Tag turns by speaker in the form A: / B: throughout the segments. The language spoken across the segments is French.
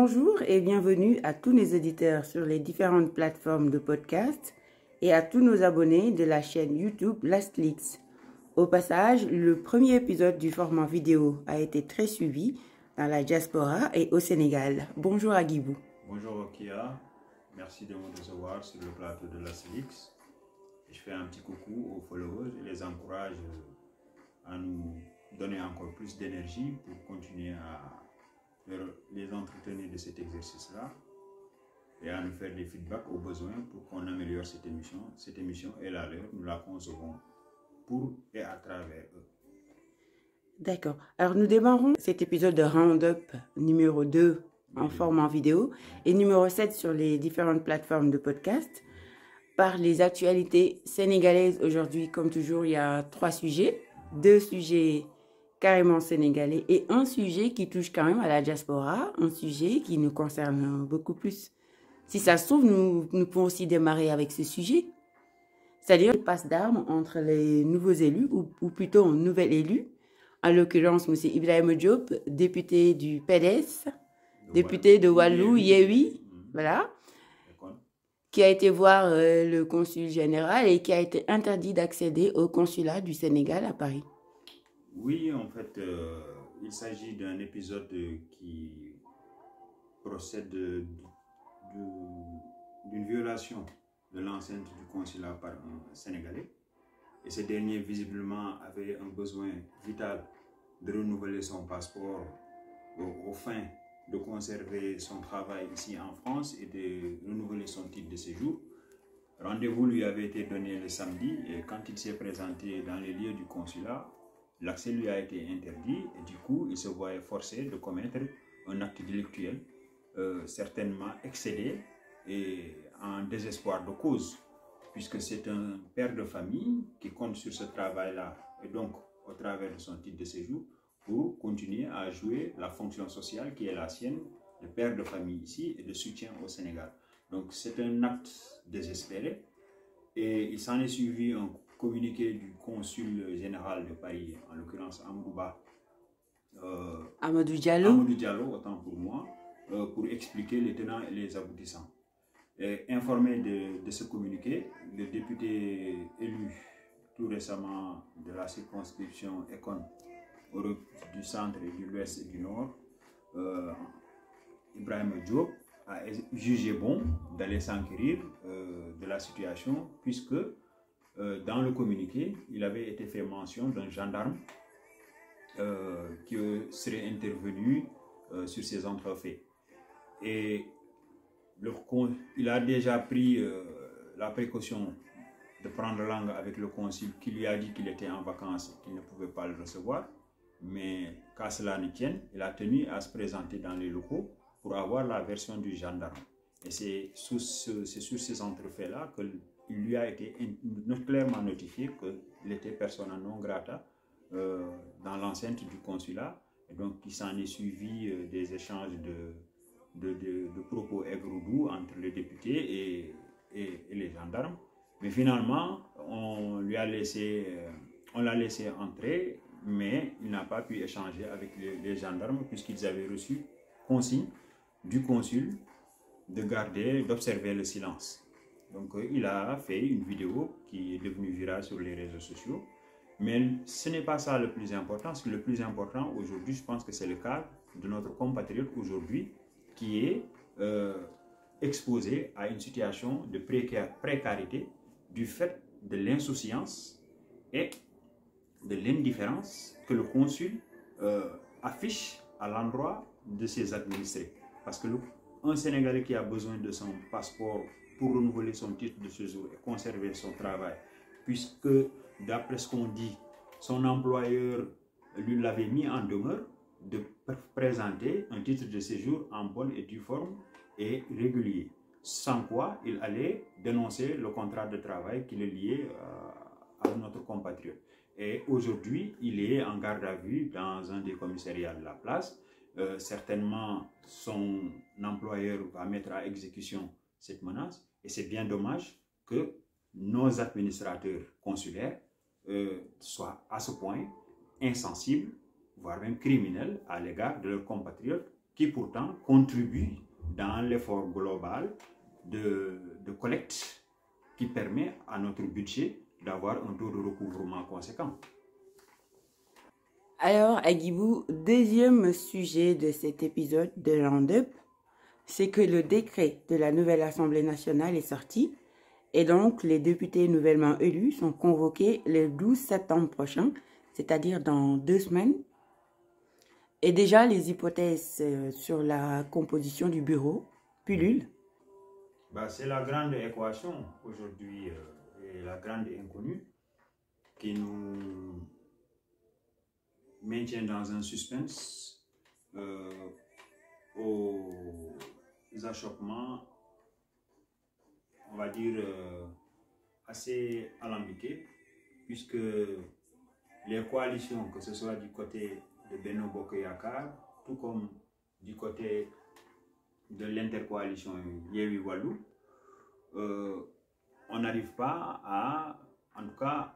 A: Bonjour et bienvenue à tous nos auditeurs sur les différentes plateformes de podcast et à tous nos abonnés de la chaîne YouTube Lastleaks. Au passage, le premier épisode du format vidéo a été très suivi dans la diaspora et au Sénégal. Bonjour Agibou.
B: Bonjour Kia, merci de me recevoir sur le plateau de Lastleaks. Je fais un petit coucou aux followers et les encourage à nous donner encore plus d'énergie pour continuer à les entretenir de cet exercice-là et à nous faire des feedbacks aux besoins pour qu'on améliore cette émission. Cette émission est la leur, nous la concevons pour et à travers eux.
A: D'accord. Alors nous démarrons cet épisode de Roundup numéro 2 en format vidéo et numéro 7 sur les différentes plateformes de podcast par les actualités sénégalaises. Aujourd'hui, comme toujours, il y a 3 sujets, 2 sujets carrément sénégalais et un sujet qui touche quand même à la diaspora, un sujet qui nous concerne beaucoup plus. Si ça se trouve, nous pouvons aussi démarrer avec ce sujet, c'est-à-dire le passe d'armes entre les nouveaux élus, ou plutôt un nouvel élu, en l'occurrence M. Ibrahima Diop, député du PDS, député de Wallu, Yewi, voilà, qui a été voir le consul général et qui a été interdit d'accéder au consulat du Sénégal à Paris.
B: Oui, en fait, il s'agit d'un épisode qui procède d'une violation de l'enceinte du consulat par un Sénégalais. Et ce dernier, visiblement, avait un besoin vital de renouveler son passeport aux fins de conserver son travail ici en France et de renouveler son titre de séjour. Rendez-vous lui avait été donné le samedi et quand il s'est présenté dans les lieux du consulat, l'accès lui a été interdit et du coup, il se voyait forcé de commettre un acte délictuel, certainement excédé et en désespoir de cause, puisque c'est un père de famille qui compte sur ce travail-là et donc au travers de son titre de séjour pour continuer à jouer la fonction sociale qui est la sienne, de père de famille ici et de soutien au Sénégal. Donc c'est un acte désespéré et il s'en est suivi un communiqué du consul général de Paris, en l'occurrence
A: Amadou Diallo.
B: Amadou Diallo, autant pour moi, pour expliquer les tenants et les aboutissants. Et informé de ce communiqué, le député élu tout récemment de la circonscription Econ, Europe du centre et de l'ouest et du nord, Ibrahima Diop, a jugé bon d'aller s'enquérir de la situation puisque dans le communiqué, il avait été fait mention d'un gendarme qui serait intervenu sur ces entrefaits. Et il a déjà pris la précaution de prendre langue avec le consul qui lui a dit qu'il était en vacances et qu'il ne pouvait pas le recevoir. Mais qu'à cela ne tienne, il a tenu à se présenter dans les locaux pour avoir la version du gendarme. Et c'est sur ces entrefaits-là qu'il lui a été clairement notifié qu'il était persona non grata dans l'enceinte du consulat. Et donc, il s'en est suivi des échanges de propos aigres-doux entre les députés et les gendarmes. Mais finalement, on l'a laissé entrer, mais il n'a pas pu échanger avec les gendarmes puisqu'ils avaient reçu consigne du consul d'observer le silence. Donc il a fait une vidéo qui est devenue virale sur les réseaux sociaux. Mais ce n'est pas ça le plus important. Parce que le plus important aujourd'hui, je pense que c'est le cas de notre compatriote aujourd'hui qui est exposé à une situation de précarité du fait de l'insouciance et de l'indifférence que le consul affiche à l'endroit de ses administrés. Parce que un Sénégalais qui a besoin de son passeport pour renouveler son titre de séjour et conserver son travail, puisque d'après ce qu'on dit, son employeur lui l'avait mis en demeure de présenter un titre de séjour en bonne et due forme et régulier, sans quoi il allait dénoncer le contrat de travail qui le liait à notre compatriote. Et aujourd'hui, il est en garde à vue dans un des commissariats de la place. Certainement, son employeur va mettre à exécution cette menace. Et c'est bien dommage que nos administrateurs consulaires soient à ce point insensibles, voire même criminels à l'égard de leurs compatriotes qui pourtant contribue dans l'effort global de collecte qui permet à notre budget d'avoir un taux de recouvrement conséquent.
A: Alors, Agibou, deuxième sujet de cet épisode de Roundup, c'est que le décret de la nouvelle Assemblée nationale est sorti et donc les députés nouvellement élus sont convoqués le 12 septembre prochain, c'est-à-dire dans 2 semaines. Et déjà, les hypothèses sur la composition du bureau pullulent.
B: C'est la grande équation aujourd'hui et la grande inconnue qui nous maintient dans un suspense aux achoppements, on va dire, assez alambiqués, puisque les coalitions, que ce soit du côté de Benno Bokk Yakaar, tout comme du côté de l'intercoalition Yewwi Wallu, on n'arrive pas à, en tout cas,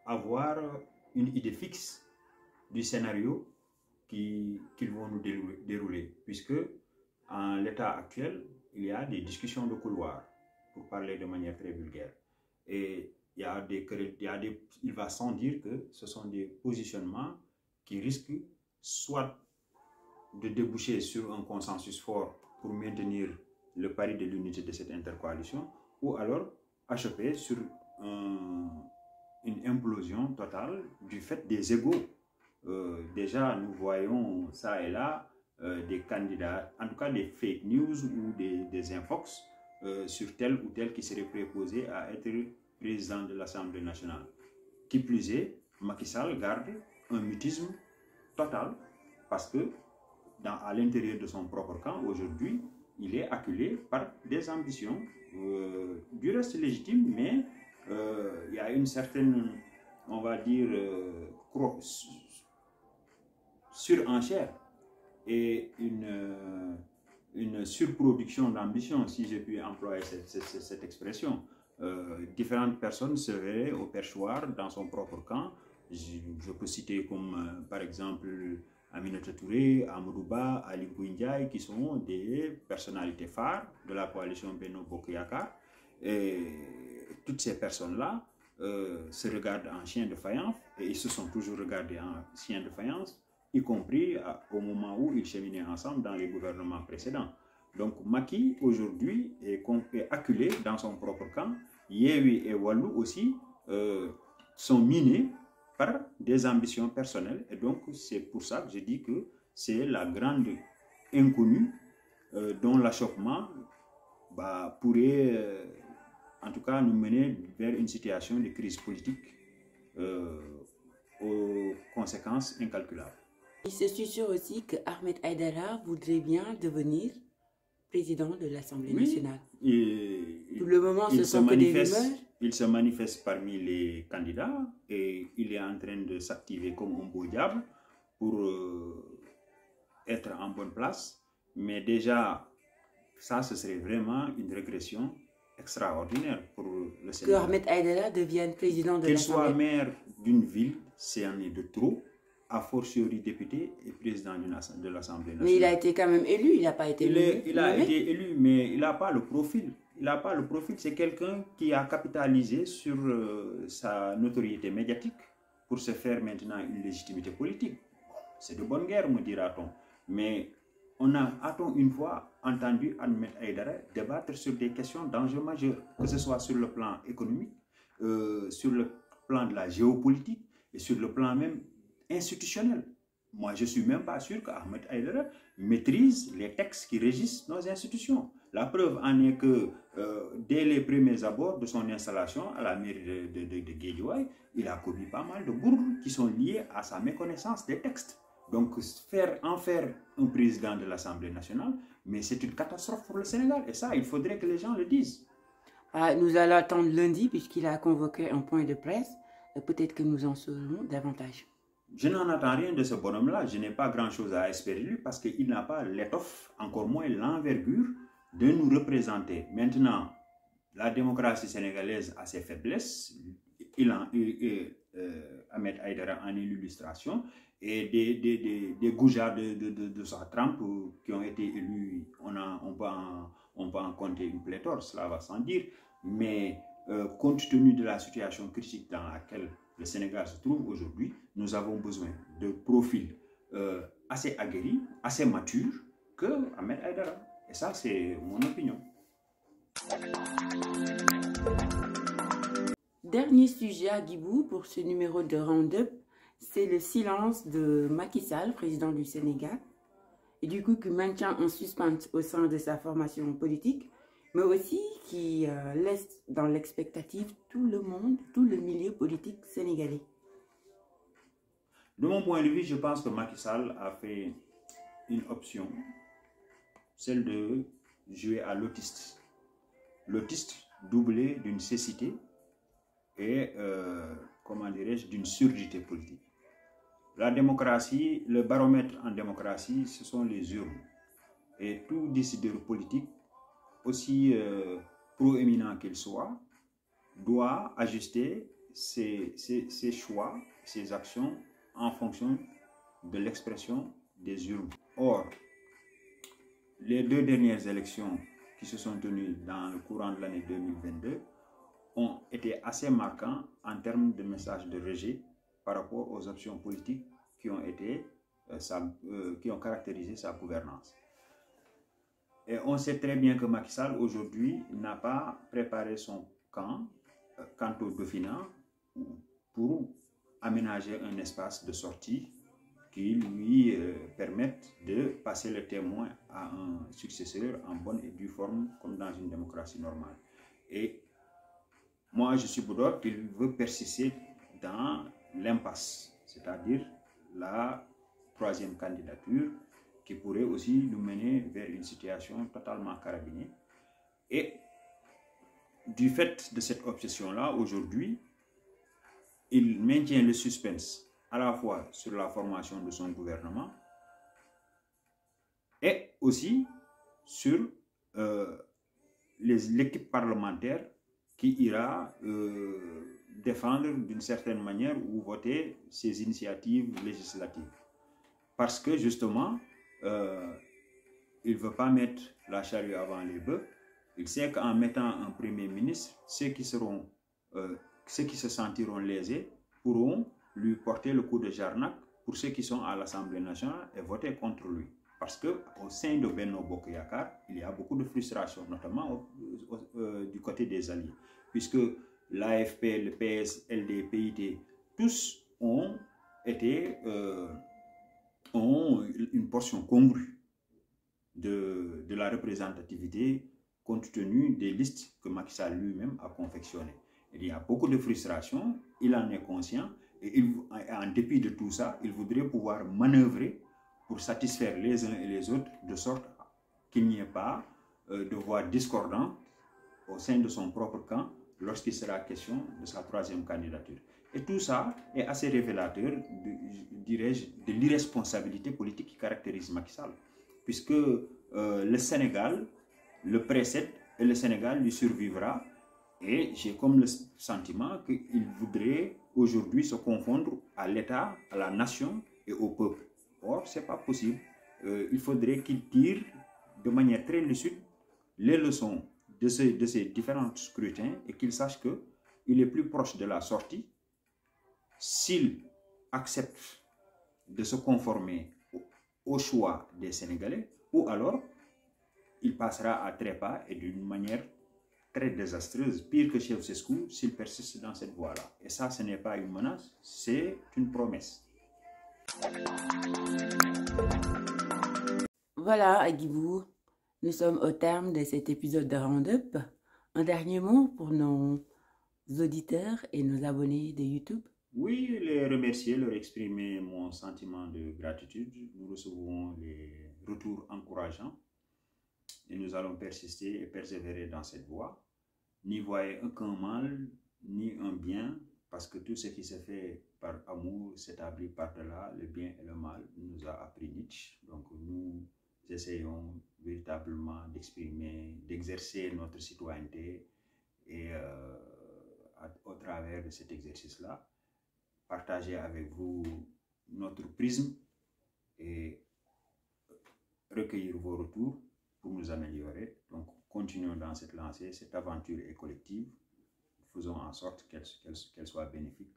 B: avoir une idée fixe du scénario qu'ils vont nous dérouler, puisque en l'état actuel, il y a des discussions de couloir, pour parler de manière très vulgaire. Et il va sans dire que ce sont des positionnements qui risquent soit de déboucher sur un consensus fort pour maintenir le pari de l'unité de cette intercoalition, ou alors achoper sur une implosion totale du fait des égos. Déjà, nous voyons ça et là des candidats, en tout cas des fake news ou des infox sur tel ou tel qui serait préposé à être président de l'Assemblée nationale. Qui plus est, Macky Sall garde un mutisme total parce que à l'intérieur de son propre camp, aujourd'hui, il est acculé par des ambitions du reste légitimes, mais il y a une certaine, on va dire, surenchère et une surproduction d'ambition, si j'ai pu employer cette expression. Différentes personnes se verraient au perchoir dans son propre camp. Je peux citer comme par exemple Aminata Touré, Amadou Ba, Ali Ngouille Ndiaye, qui sont des personnalités phares de la coalition Benno Bokk Yakaar. Et toutes ces personnes-là se regardent en chien de faïence, et ils se sont toujours regardés en chien de faïence, y compris au moment où ils cheminaient ensemble dans les gouvernements précédents. Donc Macky, aujourd'hui, est acculé dans son propre camp. Yewwi et Wallu aussi sont minés par des ambitions personnelles. Et donc, c'est pour ça que je dis que c'est la grande inconnue dont l'achoppement pourrait, en tout cas, nous mener vers une situation de crise politique aux conséquences incalculables.
A: Il se susurre aussi que Ahmed Aïdara voudrait bien devenir président de l'Assemblée nationale. Pour le moment, ce sont que des rumeurs.
B: Il se manifeste parmi les candidats et il est en train de s'activer comme un beau diable pour être en bonne place. Mais déjà, ça, ce serait vraiment une régression extraordinaire pour le Sénégal.
A: Que Ahmed Aïdara devienne président de l'Assemblée.
B: Qu'il soit maire d'une ville, c'est un de trop, a fortiori député et président de l'Assemblée nationale.
A: Mais il a été quand même élu, il n'a pas été élu.
B: Il a été élu, mais il n'a pas le profil. Il n'a pas le profil, c'est quelqu'un qui a capitalisé sur sa notoriété médiatique pour se faire maintenant une légitimité politique. C'est de bonne guerre, me dira-t-on. Mais a-t-on une fois entendu Ahmed Aïdara débattre sur des questions d'enjeux majeurs, que ce soit sur le plan économique, sur le plan de la géopolitique et sur le plan même institutionnel. Moi, je ne suis même pas sûr qu'Ahmed Aïdara maîtrise les textes qui régissent nos institutions. La preuve en est que dès les premiers abords de son installation à la mairie de Guédiawaye, il a commis pas mal de bourdes qui sont liées à sa méconnaissance des textes. Donc, en faire un président de l'Assemblée nationale, mais c'est une catastrophe pour le Sénégal. Et ça, il faudrait que les gens le disent.
A: Nous allons attendre lundi, puisqu'il a convoqué un point de presse. Peut-être que nous en saurons davantage.
B: Je n'en attends rien de ce bonhomme-là. Je n'ai pas grand-chose à espérer de lui parce qu'il n'a pas l'étoffe, encore moins l'envergure, de nous représenter. Maintenant, la démocratie sénégalaise a ses faiblesses. Ahmed Aïdara en est l'illustration, et des goujats de sa trempe qui ont été élus, on peut en compter une pléthore, cela va sans dire, mais compte tenu de la situation critique dans laquelle le Sénégal se trouve aujourd'hui, nous avons besoin de profils assez aguerris, assez matures que Ahmed Aïdara. Et ça, c'est mon opinion.
A: Dernier sujet à Guibou pour ce numéro de Roundup, c'est le silence de Macky Sall, président du Sénégal, et du coup qui maintient en suspens au sein de sa formation politique, mais aussi qui laisse dans l'expectative tout le monde, tout le milieu politique sénégalais.
B: De mon point de vue, je pense que Macky Sall a fait une option, celle de jouer à l'autiste. L'autiste doublé d'une cécité et, comment dirais-je, d'une surdité politique. La démocratie, le baromètre en démocratie, ce sont les urnes. Et tout décideur politique, aussi proéminent qu'il soit, doit ajuster ses choix, ses actions en fonction de l'expression des urnes. Or, les 2 dernières élections qui se sont tenues dans le courant de l'année 2022 ont été assez marquants en termes de messages de rejet par rapport aux options politiques qui ont caractérisé sa gouvernance. Et on sait très bien que Macky Sall aujourd'hui n'a pas préparé son camp quant au Dauphinat pour aménager un espace de sortie qui lui permette de passer le témoin à un successeur en bonne et due forme comme dans une démocratie normale. Et moi, je suis Boudor qu'il veut persister dans l'impasse, c'est-à-dire la 3e candidature qui pourrait aussi nous mener vers une situation totalement carabinée. Et du fait de cette obsession-là, aujourd'hui, il maintient le suspense à la fois sur la formation de son gouvernement et aussi sur l'équipe parlementaire qui ira défendre d'une certaine manière ou voter ses initiatives législatives. Parce que justement, il ne veut pas mettre la charrue avant les bœufs. Il sait qu'en mettant un premier ministre, ceux qui se sentiront lésés pourront lui porter le coup de Jarnac pour ceux qui sont à l'Assemblée nationale et voter contre lui. Parce qu'au sein de Benno Bokk Yakaar, il y a beaucoup de frustration, notamment du côté des alliés. Puisque l'AFP, le PS, LD, PIT, tous ont une portion congrue de la représentativité compte tenu des listes que Macky Sall lui-même a confectionnées. Il y a beaucoup de frustration, il en est conscient, et en dépit de tout ça, il voudrait pouvoir manœuvrer pour satisfaire les uns et les autres, de sorte qu'il n'y ait pas de voix discordantes au sein de son propre camp lorsqu'il sera question de sa 3e candidature. Et tout ça est assez révélateur, dirais-je, de l'irresponsabilité politique qui caractérise Macky Sall, puisque le Sénégal le précède et le Sénégal lui survivra. Et j'ai comme le sentiment qu'il voudrait aujourd'hui se confondre à l'État, à la nation et au peuple. Or, ce n'est pas possible. Il faudrait qu'il tire de manière très lucide les leçons de ces différents scrutins et qu'il sache qu'il est plus proche de la sortie s'il accepte de se conformer au choix des Sénégalais, ou alors il passera à trépas et d'une manière très désastreuse, pire que Ceausescu, s'il persiste dans cette voie-là. Et ça, ce n'est pas une menace, c'est une promesse.
A: Voilà, Guibou, nous sommes au terme de cet épisode de Roundup. Un dernier mot pour nos auditeurs et nos abonnés de YouTube?
B: Oui, les remercier, leur exprimer mon sentiment de gratitude. Nous recevons les retours encourageants et nous allons persister et persévérer dans cette voie. N'y voyez aucun mal, ni un bien, parce que tout ce qui se fait par amour s'établit par-delà le bien et le mal, nous a appris Nietzsche. Donc nous essayons véritablement d'exprimer, d'exercer notre citoyenneté et au travers de cet exercice-là, partager avec vous notre prisme et recueillir vos retours pour nous améliorer. Donc, continuons dans cette lancée, cette aventure est collective. Faisons en sorte qu'elle soit bénéfique